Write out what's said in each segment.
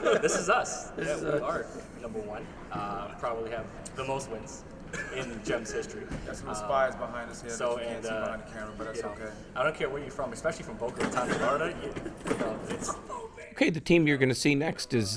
This is us. We are number one. Probably have the most wins in GEMS history. Got some spies behind us here So, that you can't see behind the camera, but that's okay. I don't care where you're from, especially from Boca Raton, Florida. Okay, the team you're going to see next is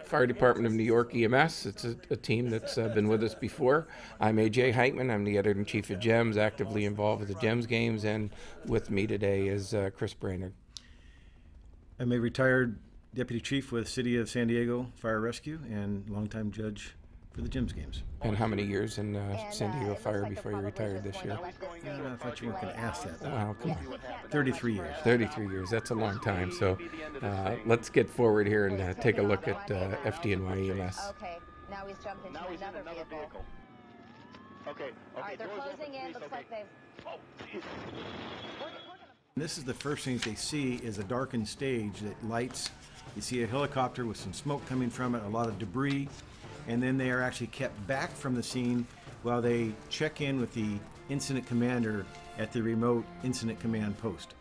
Fire Department of New York EMS. It's a team that's been with us before. I'm A.J. Heitman. I'm the editor-in-chief of JEMS, actively involved with the JEMS Games, and with me today is Chris Brainerd. I'm a retired deputy chief with City of San Diego Fire Rescue and longtime judge for the JEMS Games. And how many years in San Diego Fire before you retired this year? I thought you weren't going to ask that. Oh, come on. 33 years. 33 years. That's a long time. So let's get forward here and take a look at FDNY EMS. Okay, now he's jumped into another vehicle. Okay. All right, they're closing in. Looks like they've... This is the first thing that they see is a darkened stage that lights. You see a helicopter with some smoke coming from it, a lot of debris, and then they are actually kept back from the scene while they check in with the incident commander at the remote incident command post.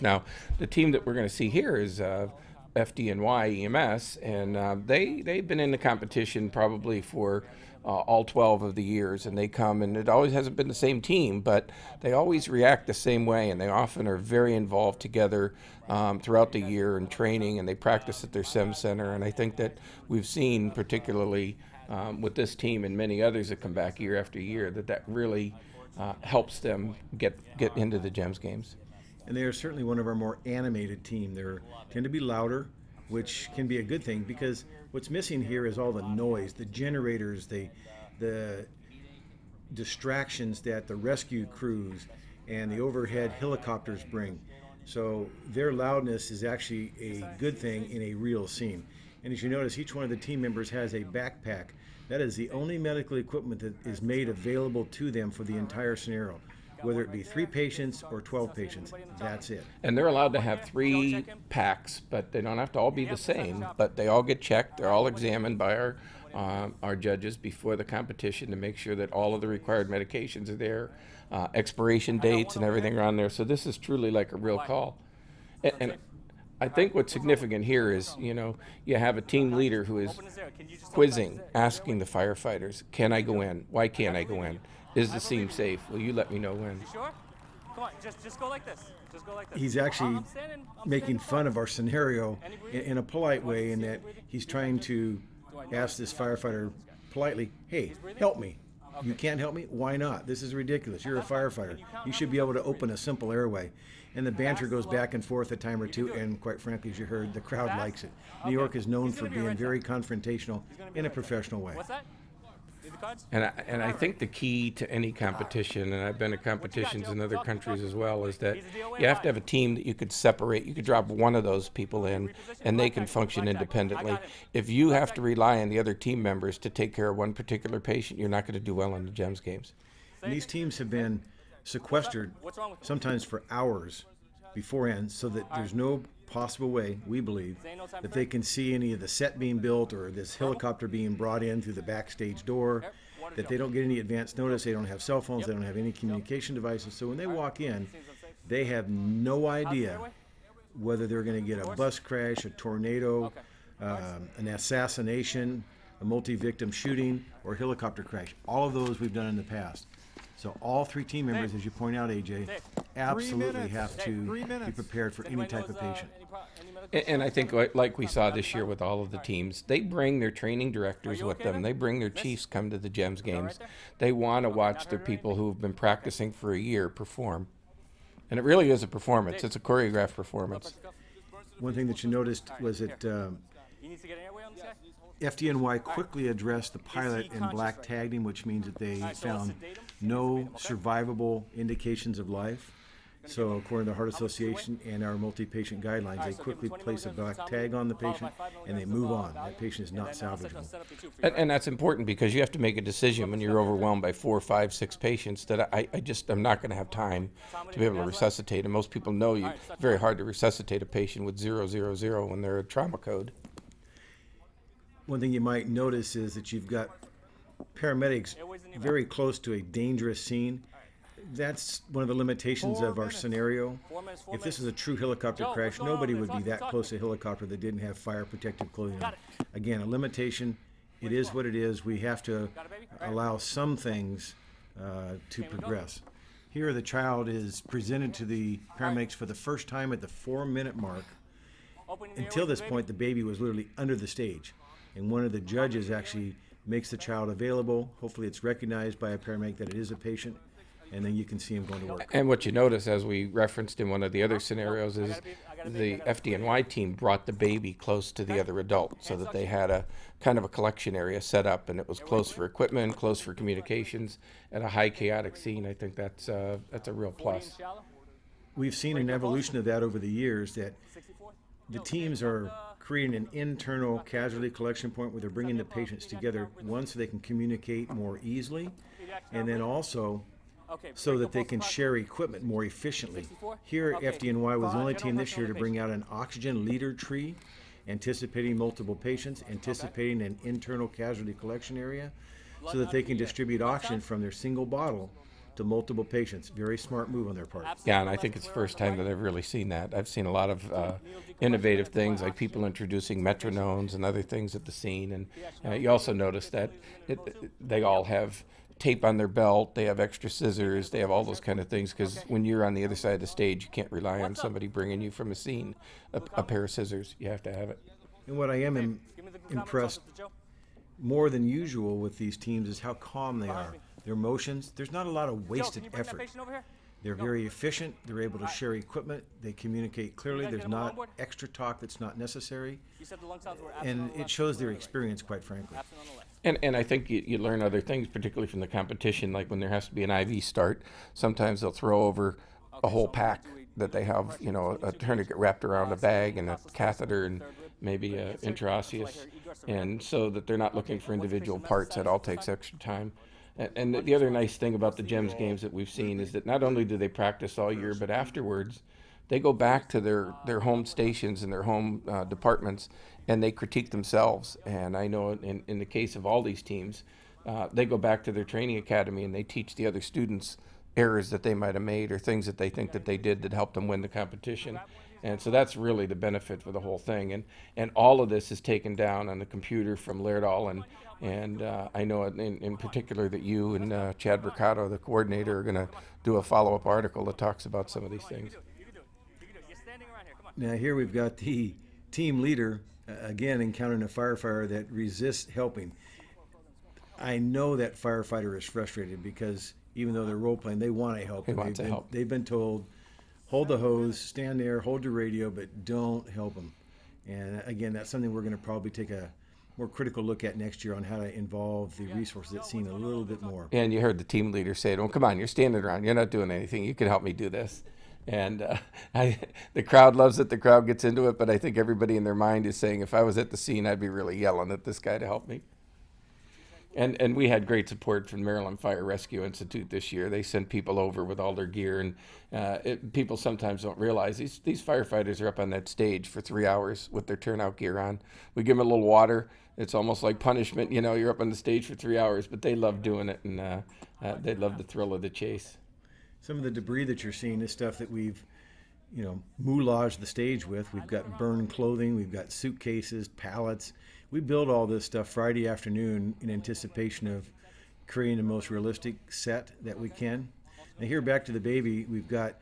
Now, the team that we're going to see here is FDNY EMS, and they've been in the competition probably for all 12 of the years, and they come, and it always hasn't been the same team, but they always react the same way, and they often are very involved together throughout the year in training, and they practice at their SEM center, and I think that we've seen, particularly with this team and many others that come back year after year, that really helps them get into the GEMS Games. And they are certainly one of our more animated team. They tend to be louder, which can be a good thing because what's missing here is all the noise, the generators, the distractions that the rescue crews and the overhead helicopters bring. So their loudness is actually a good thing in a real scene. And as you notice, each one of the team members has a backpack. That is the only medical equipment that is made available to them for the entire scenario. Whether it be 3 patients or 12 patients, that's it. And they're allowed to have 3 packs, but they don't have to all be the same, but they all get checked. They're all examined by our judges before the competition to make sure that all of the required medications are there, expiration dates and everything are on there. So this is truly like a real call. And I think what's significant here is, you have a team leader who is quizzing, asking the firefighters, can I go in? Why can't I go in? Is the scene safe? Will you let me know when? Sure? Come on, just go like this. Just go like this. He's actually making fun of our scenario in a polite way, in that he's trying to ask this firefighter politely, hey, help me. You can't help me? Why not? This is ridiculous. You're a firefighter. You should be able to open a simple airway. And the banter goes back and forth a time or two, and quite frankly, as you heard, the crowd likes it. New York is known for being very confrontational in a professional way. What's that? And I think the key to any competition, and I've been to competitions in other countries as well, is that you have to have a team that you could separate. You could drop one of those people in, and they can function independently. If you have to rely on the other team members to take care of one particular patient, you're not going to do well in the GEMS Games. And these teams have been sequestered sometimes for hours beforehand, so that there's no possible way, we believe, that they can see any of the set being built or this helicopter being brought in through the backstage door, that they don't get any advance notice, they don't have cell phones, they don't have any communication devices. So when they walk in, they have no idea whether they're going to get a bus crash, a tornado, an assassination, a multi-victim shooting, or helicopter crash. All of those we've done in the past. So all 3 team members, as you point out, AJ, absolutely have to be prepared for any type of patient. And I think like we saw this year with all of the teams, they bring their training directors with them. They bring their chiefs come to the GEMS Games. They want to watch their people who've been practicing for a year perform. And it really is a performance. It's a choreographed performance. One thing that you noticed was that FDNY quickly addressed the pilot and black tagged him, which means that they found no survivable indications of life. So according to the Heart Association and our multi-patient guidelines, they quickly place a black tag on the patient and they move on. That patient is not salvageable. And that's important because you have to make a decision when you're overwhelmed by 4, 5, 6 patients that I'm not going to have time to be able to resuscitate. And most people know it's very hard to resuscitate a patient with 000 when they're a trauma code. One thing you might notice is that you've got paramedics very close to a dangerous scene. that's one of the limitations of our scenario. If this is a true helicopter crash, nobody would be that close to a helicopter that didn't have fire protective clothing on. Again, a limitation. It is what it is. We have to allow some things to progress. Here, the child is presented to the paramedics for the first time at the 4-minute mark. Until this point, the baby was literally under the stage, and one of the judges actually makes the child available. Hopefully it's recognized by a paramedic that it is a patient, and then you can see him going to work. And what you notice, as we referenced in one of the other scenarios, is the FDNY team brought the baby close to the other adult so that they had a kind of a collection area set up, and it was close for equipment, close for communications, at a high chaotic scene. I think that's a real plus. We've seen an evolution of that over the years, that the teams are creating an internal casualty collection point where they're bringing the patients together, one, so they can communicate more easily, and then also so that they can share equipment more efficiently. Here, FDNY was the only team this year to bring out an oxygen leader tree, anticipating multiple patients, anticipating an internal casualty collection area, so that they can distribute oxygen from their single bottle to multiple patients. Very smart move on their part. Yeah, and I think it's the first time that I've really seen that. I've seen a lot of innovative things, like people introducing metronomes and other things at the scene. And you also notice that they all have tape on their belt, they have extra scissors, they have all those kind of things, because when you're on the other side of the stage, you can't rely on somebody bringing you from a scene a pair of scissors. You have to have it. And what I am impressed more than usual with these teams is how calm they are. Their motions, there's not a lot of wasted effort. They're very efficient. They're able to share equipment. They communicate clearly. There's not extra talk that's not necessary. And it shows their experience, quite frankly. And I think you learn other things, particularly from the competition, like when there has to be an IV start. Sometimes they'll throw over a whole pack that they have, you know, a tourniquet wrapped around a bag and a catheter and maybe a intraosseous, and so that they're not looking for individual parts. That all takes extra time. And the other nice thing about the JEMS games that we've seen is that not only do they practice all year, but afterwards they go back to their home stations and their home departments, and they critique themselves. And I know in the case of all these teams, they go back to their training academy and they teach the other students errors that they might have made or things that they think that they did that helped them win the competition. And so that's really the benefit for the whole thing. And all of this is taken down on the computer from Laerdal, and I know in particular that you and Chad Mercado, the coordinator, are going to do a follow-up article that talks about some of these things. Now here we've got the team leader, again encountering a firefighter that resists helping. I know that firefighter is frustrated because even though they're role-playing, they want to help. They want to help. They've been told, hold the hose, stand there, hold your radio, but don't help them. And again, that's something we're going to probably take a more critical look at next year on how to involve the resources at scene a little bit more. And you heard the team leader say, well, come on, you're standing around, you're not doing anything, you can help me do this. And the crowd loves it, the crowd gets into it, but I think everybody in their mind is saying, if I was at the scene, I'd be really yelling at this guy to help me. And we had great support from Maryland Fire Rescue Institute this year. They sent people over with all their gear, and people sometimes don't realize these firefighters are up on that stage for 3 hours with their turnout gear on. We give them a little water. It's almost like punishment, you know, you're up on the stage for 3 hours, but they love doing it, and they love the thrill of the chase. Some of the debris that you're seeing is stuff that we've, you know, moulaged the stage with. We've got burned clothing, we've got suitcases, pallets. We build all this stuff Friday afternoon in anticipation of creating the most realistic set that we can. Now here, back to the baby, we've got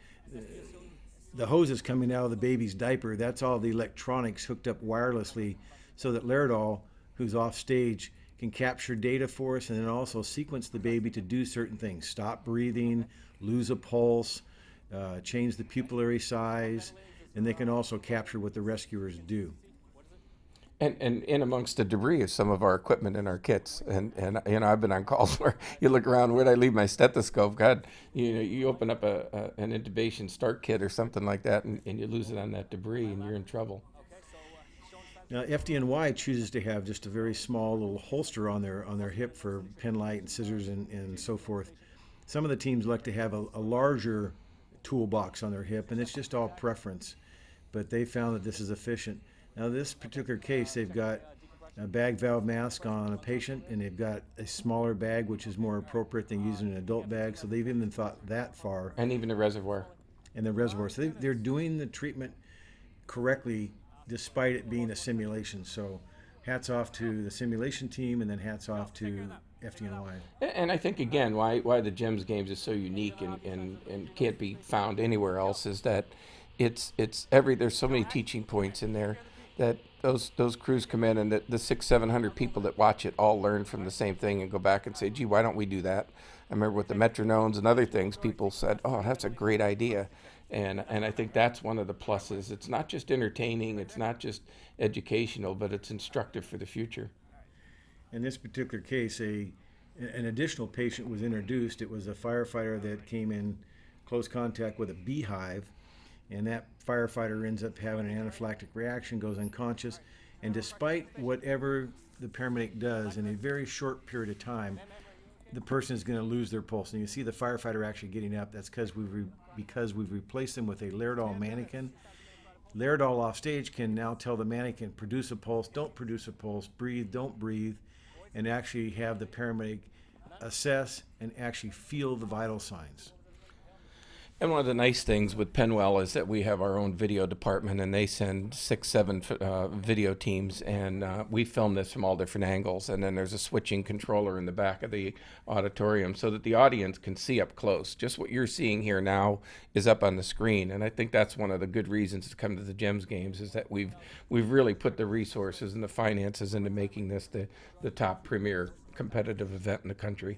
the hoses coming out of the baby's diaper. That's all the electronics hooked up wirelessly so that Laerdal, who's off stage, can capture data for us and then also sequence the baby to do certain things. Stop breathing, lose a pulse, change the pupillary size, and they can also capture what the rescuers do. And in amongst the debris is some of our equipment and our kits. And you know, I've been on calls where you look around, where'd I leave my stethoscope? God, you know, you open up an intubation start kit or something like that, and you lose it on that debris, and you're in trouble. Now, FDNY chooses to have just a very small little holster on their hip for pen light and scissors and so forth. Some of the teams like to have a larger toolbox on their hip, and it's just all preference. But they found that this is efficient. Now, this particular case, they've got a bag valve mask on a patient, and they've got a smaller bag, which is more appropriate than using an adult bag. So they've even thought that far. And even the reservoir. And the reservoir. So they're doing the treatment correctly despite it being a simulation. So hats off to the simulation team, and then hats off to FDNY. And I think, again, why the JEMS Games is so unique and can't be found anywhere else is that there's so many teaching points in there that those crews come in, and the 600-700 people that watch it all learn from the same thing and go back and say, gee, why don't we do that? I remember with the metronomes and other things, people said, oh, that's a great idea. And I think that's one of the pluses. It's not just entertaining, it's not just educational, but it's instructive for the future. In this particular case, an additional patient was introduced. It was a firefighter that came in close contact with a beehive, and that firefighter ends up having an anaphylactic reaction, goes unconscious, and despite whatever the paramedic does, in a very short period of time, the person is going to lose their pulse. And you see the firefighter actually getting up. That's because we've replaced them with a Laerdal mannequin. Laerdal off stage can now tell the mannequin, produce a pulse, don't produce a pulse, breathe, don't breathe, and actually have the paramedic assess and actually feel the vital signs. And one of the nice things with Penwell is that we have our own video department, and they send 6-7 video teams, and we film this from all different angles. And then there's a switching controller in the back of the auditorium so that the audience can see up close. Just what you're seeing here now is up on the screen, and I think that's one of the good reasons to come to the JEMS Games is that we've really put the resources and the finances into making this the top premier competitive event in the country.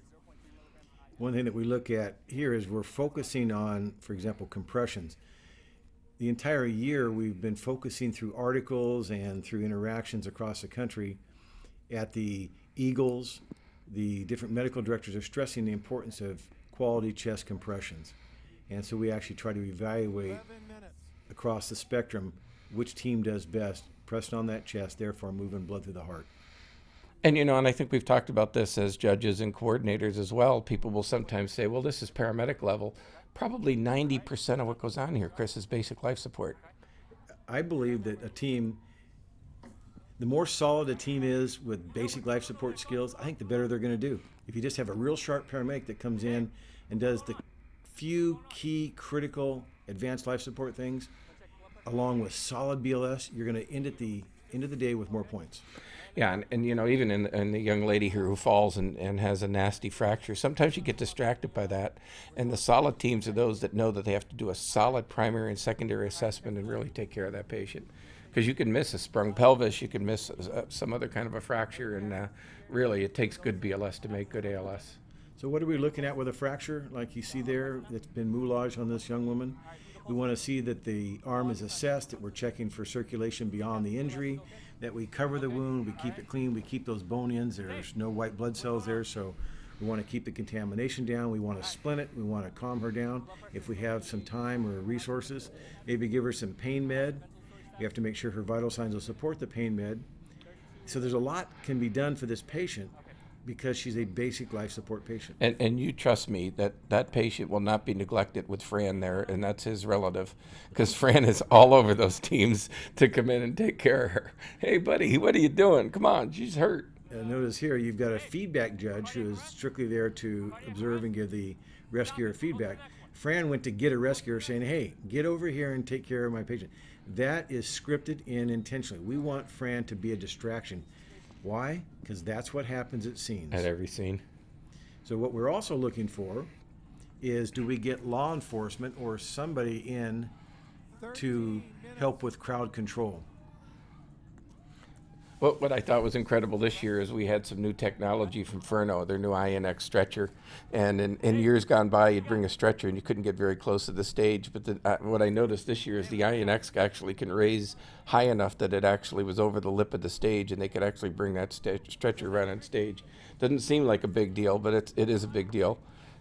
One thing that we look at here is we're focusing on, for example, compressions. The entire year we've been focusing through articles and through interactions across the country at the Eagles. The different medical directors are stressing the importance of quality chest compressions. And so we actually try to evaluate across the spectrum which team does best, pressing on that chest, therefore moving blood through the heart. And, and I think we've talked about this as judges and coordinators as well. People will sometimes say, well, this is paramedic level. Probably 90% of what goes on here, Chris, is basic life support. I believe that a team, the more solid a team is with basic life support skills, I think the better they're going to do. If you just have a real sharp paramedic that comes in and does the few key critical advanced life support things, along with solid BLS, you're going to end at the end of the day with more points. Yeah, and even in the young lady here who falls and has a nasty fracture, sometimes you get distracted by that. And the solid teams are those that know that they have to do a solid primary and secondary assessment and really take care of that patient. Because you can miss a sprung pelvis, you can miss some other kind of a fracture, and really it takes good BLS to make good ALS. So what are we looking at with a fracture like you see there that's been moulage on this young woman? We want to see that the arm is assessed, that we're checking for circulation beyond the injury, that we cover the wound, we keep it clean, we keep those bone ends, there's no white blood cells there, so we want to keep the contamination down, we want to splint it, we want to calm her down. If we have some time or resources, maybe give her some pain med. We have to make sure her vital signs will support the pain med. So there's a lot can be done for this patient because she's a basic life support patient. And you trust me that patient will not be neglected with Fran there, and that's his relative, because Fran is all over those teams to come in and take care of her. Hey, buddy, what are you doing? Come on, she's hurt. Notice here you've got a feedback judge who is strictly there to observe and give the rescuer feedback. Fran went to get a rescuer saying, hey, get over here and take care of my patient. That is scripted in intentionally. We want Fran to be a distraction. Why? Because that's what happens at scenes. At every scene. So what we're also looking for is, do we get law enforcement or somebody in to help with crowd control? Well, what I thought was incredible this year is we had some new technology from Furno, their new INX stretcher. And in years gone by, you'd bring a stretcher and you couldn't get very close to the stage. But what I noticed this year is the INX actually can raise high enough that it actually was over the lip of the stage, and they could actually bring that stretcher right on stage. Doesn't seem like a big deal, but it is a big deal.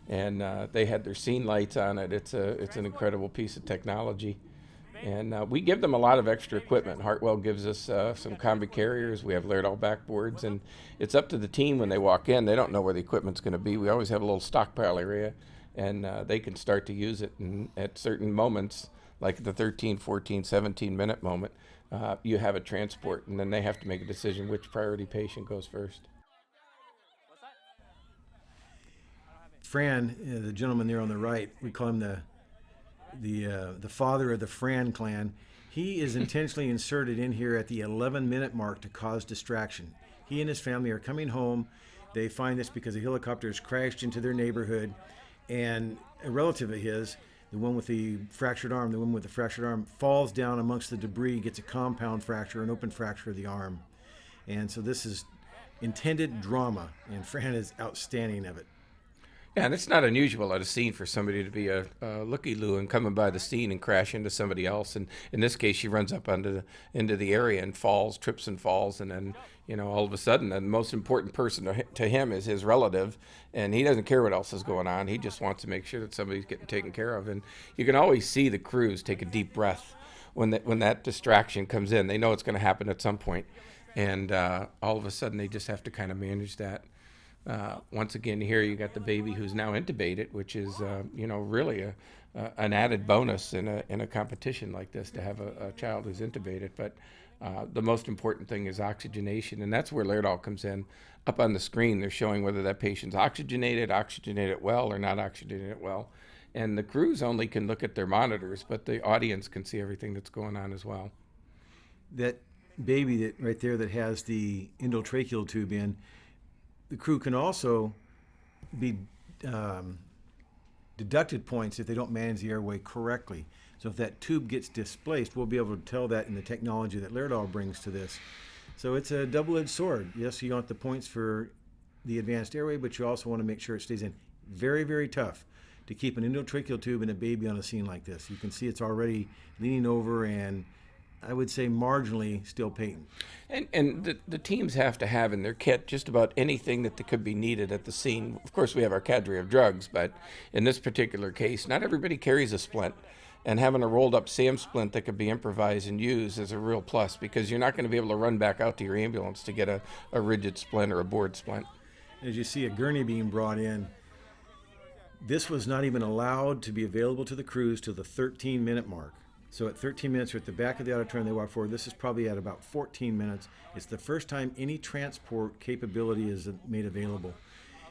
And they had their scene lights on it. It's an incredible piece of technology. And we give them a lot of extra equipment. Hartwell gives us some combi carriers. We have Laerdal backboards, and it's up to the team when they walk in. They don't know where the equipment's going to be. We always have a little stockpile area, and they can start to use it. And at certain moments, like the 13, 14, 17-minute moment, you have a transport, and then they have to make a decision which priority patient goes first. Fran, the gentleman there on the right, we call him the father of the Fran clan. He is intentionally inserted in here at the 11-minute mark to cause distraction. He and his family are coming home. They find this because a helicopter has crashed into their neighborhood, and a relative of his, the one with the fractured arm, falls down amongst the debris, gets a compound fracture, an open fracture of the arm. And so this is intended drama, and Fran is outstanding of it. Yeah, and it's not unusual at a scene for somebody to be a looky-loo and coming by the scene and crash into somebody else. And in this case, she runs up into the area and falls, trips and falls, and then, all of a sudden, the most important person to him is his relative, and he doesn't care what else is going on. He just wants to make sure that somebody's getting taken care of. And you can always see the crews take a deep breath when that distraction comes in. They know it's going to happen at some point, and all of a sudden, they just have to kind of manage that. Once again, here you got the baby who's now intubated, which is, really an added bonus in a competition like this to have a child who's intubated. But the most important thing is oxygenation, and that's where Laerdal comes in. Up on the screen, they're showing whether that patient's oxygenated well, or not oxygenated well. And the crews only can look at their monitors, but the audience can see everything that's going on as well. That baby that right there that has the endotracheal tube in, the crew can also be deducted points if they don't manage the airway correctly. So if that tube gets displaced, we'll be able to tell that in the technology that Laerdal brings to this. So it's a double-edged sword. Yes, you want the points for the advanced airway, but you also want to make sure it stays in. Very, very tough to keep an endotracheal tube and a baby on a scene like this. You can see it's already leaning over and I would say marginally still patent. And the teams have to have in their kit just about anything that could be needed at the scene. Of course, we have our cadre of drugs, but in this particular case, not everybody carries a splint. And having a rolled up SAM splint that could be improvised and used is a real plus, because you're not going to be able to run back out to your ambulance to get a rigid splint or a board splint. As you see a gurney being brought in, this was not even allowed to be available to the crews till the 13-minute mark. So at 13 minutes, we're at the back of the auditorium, they walk forward. This is probably at about 14 minutes. It's the first time any transport capability is made available.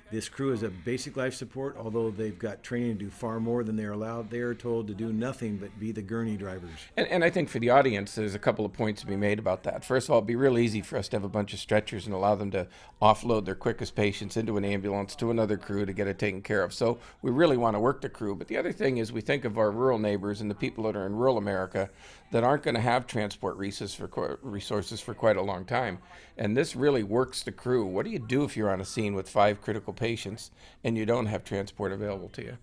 This crew is a basic life support, although they've got training to do far more than they're allowed. They are told to do nothing but be the gurney drivers. And I think for the audience, there's a couple of points to be made about that. First of all, it'd be real easy for us to have a bunch of stretchers and allow them to offload their quickest patients into an ambulance to another crew to get it taken care of. So we really want to work the crew. But the other thing is we think of our rural neighbors and the people that are in rural America that aren't going to have transport resources for quite a long time. And this really works the crew. What do you do if you're on a scene with 5 critical patients and you don't have transport available to you?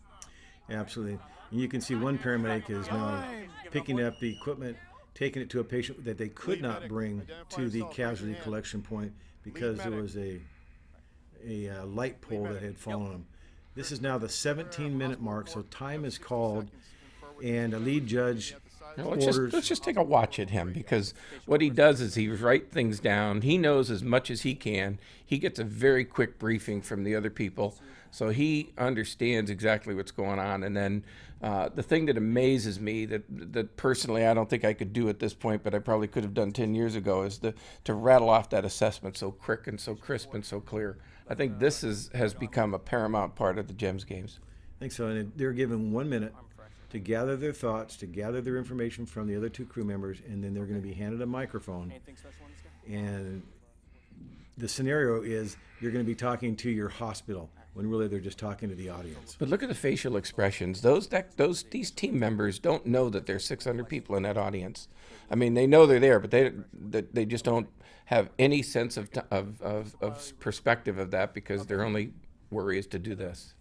Absolutely. And you can see one paramedic is now picking up the equipment, taking it to a patient that they could not bring to the casualty collection point because there was a light pole that had fallen on them. This is now the 17-minute mark, so time is called, and a lead judge let's just take a watch at him, because what he does is he writes things down. He knows as much as he can. He gets a very quick briefing from the other people, so he understands exactly what's going on. And then the thing that amazes me that personally I don't think I could do at this point, but I probably could have done 10 years ago, is to rattle off that assessment so quick and so crisp and so clear. I think this has become a paramount part of the JEMS Games. I think so, and they're given 1 minute to gather their thoughts, to gather their information from the other 2 crew members, and then they're going to be handed a microphone. And the scenario is you're going to be talking to your hospital when really they're just talking to the audience. But look at the facial expressions. These team members don't know that there's 600 people in that audience. I mean, they know they're there, but they just don't have any sense of perspective of that, because their only worry is to do this.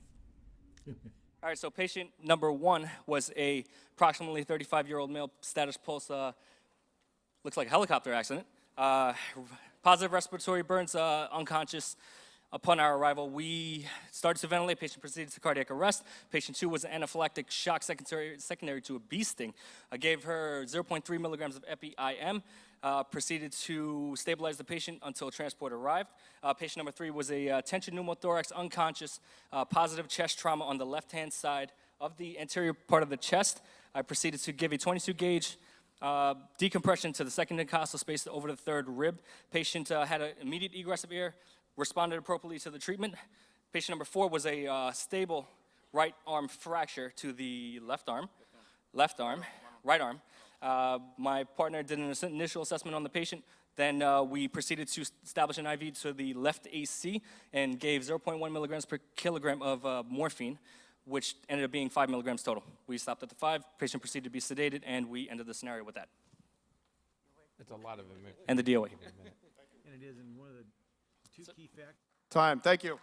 All right, so patient number 1 was a approximately 35-year-old male, status pulse, looks like a helicopter accident. Positive respiratory burns, unconscious. Upon our arrival, we started to ventilate. Patient proceeded to cardiac arrest. Patient 2 was an anaphylactic shock secondary to a bee sting. I gave her 0.3 milligrams of epi-IM. Proceeded to stabilize the patient until transport arrived. Patient number 3 was a tension pneumothorax, unconscious, positive chest trauma on the left-hand side of the anterior part of the chest. I proceeded to give a 22 gauge Decompression to the second intercostal space over the third rib. Patient had an immediate egress of air, responded appropriately to the treatment. Patient number 4 was a stable right arm fracture to the left arm, right arm. My partner did an initial assessment on the patient. Then we proceeded to establish an IV to the left AC and gave 0.1 milligrams per kilogram of morphine, which ended up being 5 milligrams total. We stopped at the 5, patient proceeded to be sedated, and we ended the scenario with that. It's a lot of them. And the DOA. And it is in one of the two key factors. Time. Thank you.